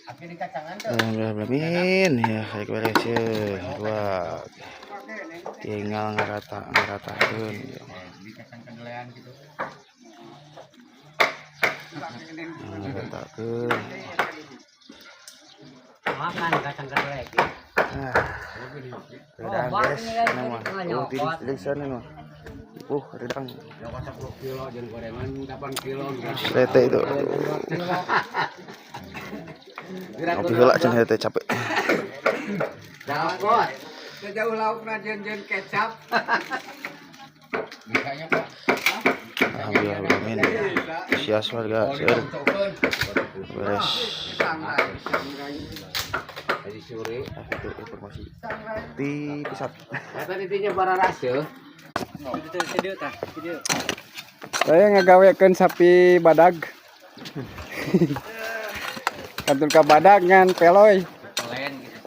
Belum ya kayak beres ya. Wah, tinggal ngeratakeun. Ngeratakeun. Makan kacang kedelai. Redang guys, nama. Oh, di sana mah. Redang. 10 kilo jeung gorengan 8 kilo. Sete itu. Ngopi heula cenah teh capek. Dapat. Jauh laukna jeung kecap. Bisanya Pak. Alhamdulillah amin. Sias warga seueur. Beres. Jadi sore Itu informasi di pusat. eta intinya bararas ya. Saya ngagawekeun sapi badag. Kantul ka badag ngan peloy. Kelen gitu.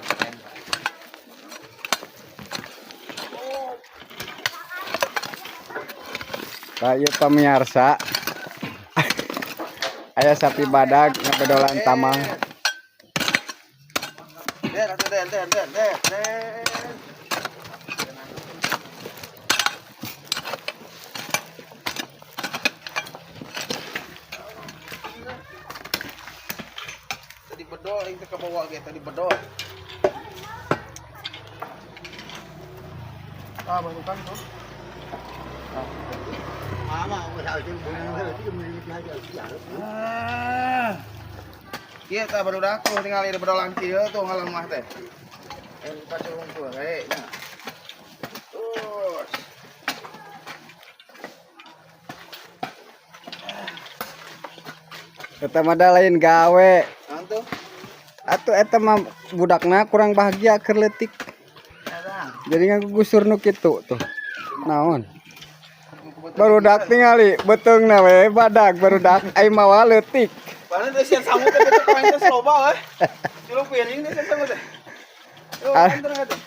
Kayu pemirsa. Aya sapi badag ngabedolan tamang. Tadi bedol yang ke bawah ge tadi bedol. Baru kan tuh. Iya tah baru dah aku tinggal di bedolan kieu tuh ngalang mah teh. Pacung tuh kayaknya. Terus. Eta mah da lain gawe. Antu. Atuh eta mah budakna kurang bahagia keur leutik. Jadi ngagusur nu kitu tuh. Naon? Barudak tingali beteungna we badag barudak ai mawa leutik. Paling teh sian samut teh kemarin teh loba we. Ciluk piring teh sian samut teh.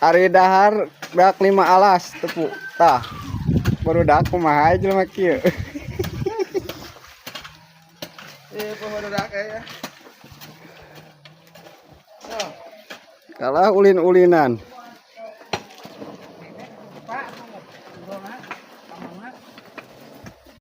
Ari dahar beak 5 alas tepu. Tah. Barudak kumaha jelema kieu. Barudak ya. Kalah ulin-ulinan.